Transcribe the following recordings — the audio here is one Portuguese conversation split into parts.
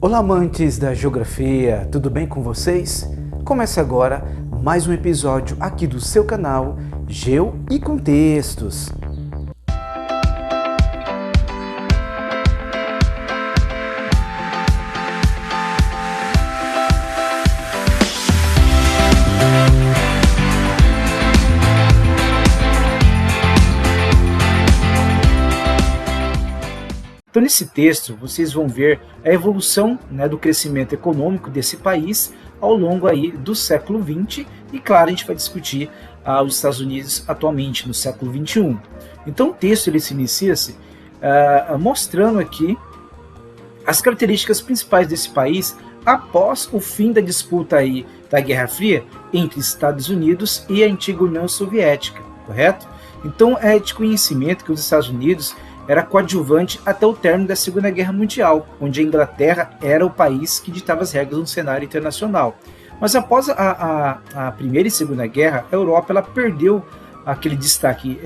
Olá, amantes da geografia, tudo bem com vocês? Começa agora mais um episódio aqui do seu canal Geo e Contextos. Então, nesse texto, vocês vão ver a evolução, do crescimento econômico desse país ao longo aí do século XX e, claro, a gente vai discutir os Estados Unidos atualmente, no século XXI. Então, o texto ele se inicia-se mostrando aqui as características principais desse país após o fim da disputa aí da Guerra Fria entre Estados Unidos e a antiga União Soviética, correto? Então, é de conhecimento que os Estados Unidos era coadjuvante até o término da Segunda Guerra Mundial, onde a Inglaterra era o país que ditava as regras no cenário internacional. Mas após a Primeira e Segunda Guerra, a Europa ela perdeu aquele destaque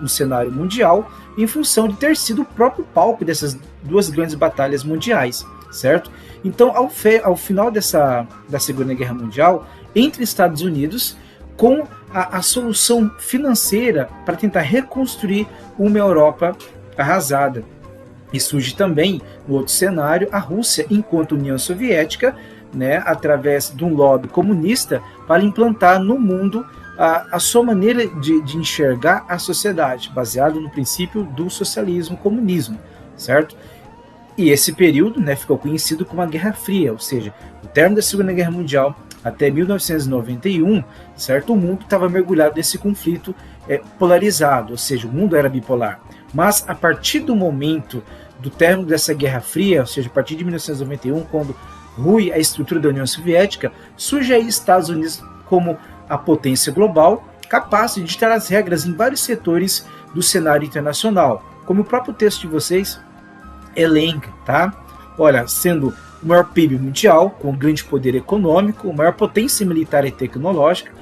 no cenário mundial em função de ter sido o próprio palco dessas duas grandes batalhas mundiais, certo? Então, ao final da Segunda Guerra Mundial, entre Estados Unidos, com a solução financeira para tentar reconstruir uma Europa arrasada. E surge também, no outro cenário, a Rússia enquanto União Soviética, através de um lobby comunista, para implantar no mundo a sua maneira de enxergar a sociedade, baseado no princípio do socialismo-comunismo, certo? E esse período ficou conhecido como a Guerra Fria, ou seja, o término da Segunda Guerra Mundial até 1991, certo? O mundo estava mergulhado nesse conflito polarizado, ou seja, o mundo era bipolar. Mas a partir do momento do término dessa Guerra Fria, ou seja, a partir de 1991, quando rui a estrutura da União Soviética, surge aí Estados Unidos como a potência global, capaz de ditar as regras em vários setores do cenário internacional, como o próprio texto de vocês elenca, tá? Olha, sendo o maior PIB mundial, com grande poder econômico, maior potência militar e tecnológica,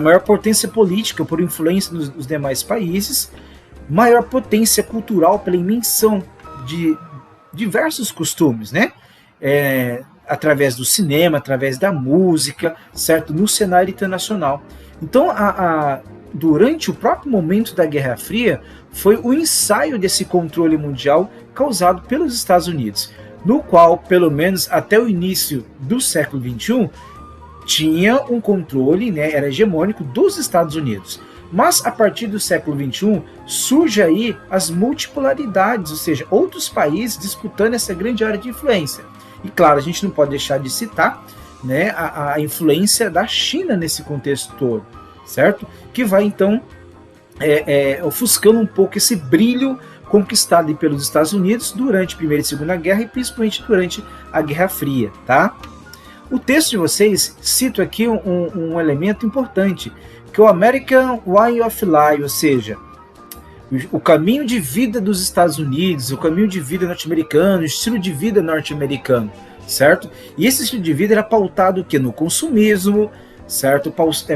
maior potência política por influência dos demais países, maior potência cultural pela imensão de diversos costumes, através do cinema, através da música, certo? No cenário internacional. Então, durante o próprio momento da Guerra Fria, foi o ensaio desse controle mundial causado pelos Estados Unidos, no qual, pelo menos até o início do século XXI, tinha um controle, era hegemônico dos Estados Unidos. Mas a partir do século XXI, surge aí as multipolaridades, ou seja, outros países disputando essa grande área de influência. E claro, a gente não pode deixar de citar a influência da China nesse contexto todo, certo? Que vai então ofuscando um pouco esse brilho conquistado pelos Estados Unidos durante a Primeira e Segunda Guerra e principalmente durante a Guerra Fria, tá? O texto de vocês cita aqui um elemento importante, que é o American Way of Life, ou seja, o caminho de vida dos Estados Unidos, o caminho de vida norte-americano, o estilo de vida norte-americano, certo? E esse estilo de vida era pautado no consumismo, certo?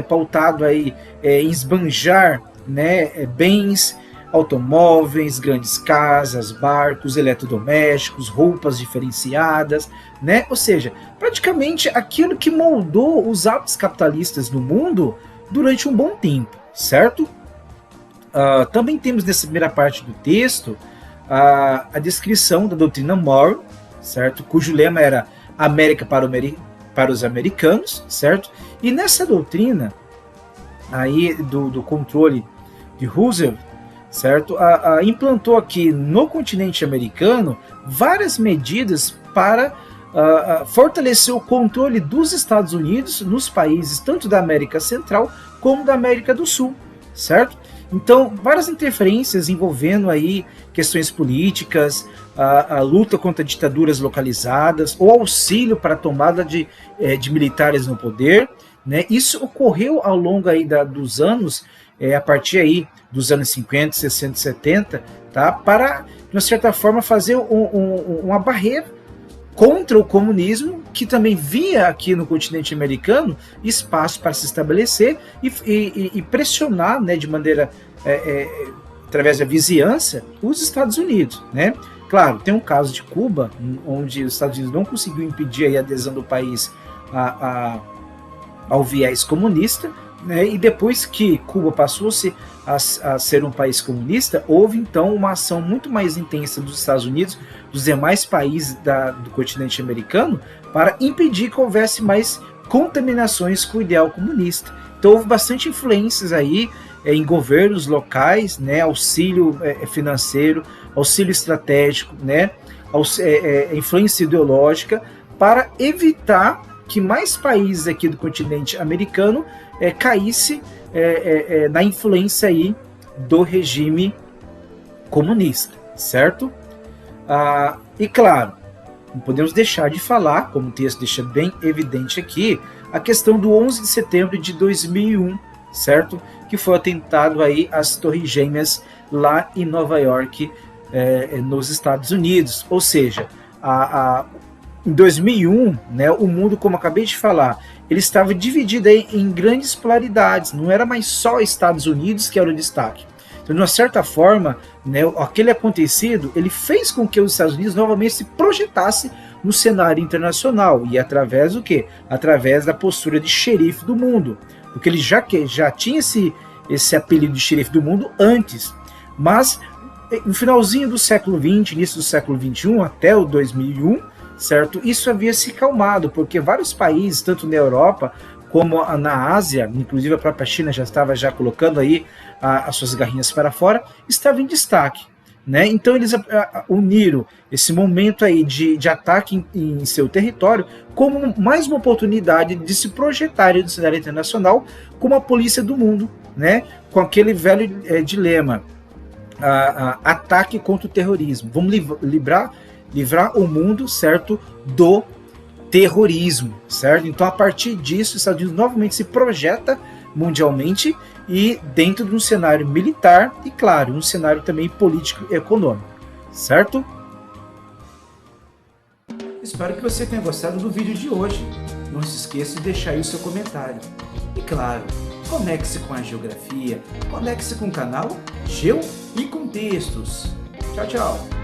Pautado aí em esbanjar bens, automóveis, grandes casas, barcos, eletrodomésticos, roupas diferenciadas, Ou seja, praticamente aquilo que moldou os hábitos capitalistas no mundo durante um bom tempo, certo? Também temos nessa primeira parte do texto a descrição da doutrina Monroe, certo? Cujo lema era América para os americanos, certo? E nessa doutrina aí do controle de Roosevelt, certo? Implantou aqui no continente americano várias medidas para fortalecer o controle dos Estados Unidos nos países tanto da América Central como da América do Sul, certo? Então, várias interferências envolvendo aí questões políticas, a luta contra ditaduras localizadas, ou auxílio para a tomada de militares no poder, Isso ocorreu ao longo aí dos anos, a partir aí dos anos 50, 60, 70, tá? Para, de uma certa forma, fazer uma barreira contra o comunismo, que também via aqui no continente americano espaço para se estabelecer e pressionar, de maneira, através da vizinhança, os Estados Unidos, Claro, tem um caso de Cuba, onde os Estados Unidos não conseguiu impedir aí a adesão do país ao viés comunista, né? E depois que Cuba passou-se a ser um país comunista, houve então uma ação muito mais intensa dos Estados Unidos, dos demais países do continente americano, para impedir que houvesse mais contaminações com o ideal comunista. Então houve bastante influências aí em governos locais, né, auxílio financeiro, auxílio estratégico, né, influência ideológica, para evitar que mais países aqui do continente americano caísse na influência aí do regime comunista, certo? E claro, não podemos deixar de falar, como o texto deixa bem evidente aqui, a questão do 11 de setembro de 2001, certo? Que foi o atentado aí às Torres Gêmeas lá em Nova York, nos Estados Unidos. Ou seja, em 2001, né, o mundo, como eu acabei de falar, ele estava dividido aí em grandes polaridades, não era mais só Estados Unidos que era o destaque. Então, de uma certa forma, né, aquele acontecido, ele fez com que os Estados Unidos novamente se projetasse no cenário internacional, e através do quê? Através da postura de xerife do mundo, porque ele já tinha esse apelido de xerife do mundo antes, mas no finalzinho do século XX, início do século XXI, até o 2001, certo? Isso havia se calmado, porque vários países, tanto na Europa como na Ásia, inclusive a própria China já estava colocando aí as suas garrinhas para fora, estava em destaque, né? Então eles uniram esse momento aí de ataque em seu território como mais uma oportunidade de se projetarem no cenário internacional como a polícia do mundo, né? Com aquele velho dilema, ataque contra o terrorismo. Vamos livrar o mundo, certo, do terrorismo, certo? Então, a partir disso, os Estados Unidos novamente se projeta mundialmente e dentro de um cenário militar e, claro, um cenário também político e econômico, certo? Espero que você tenha gostado do vídeo de hoje. Não se esqueça de deixar aí o seu comentário. E, claro, conecte-se com a geografia, conecte-se com o canal Geo e Contextos. Tchau, tchau!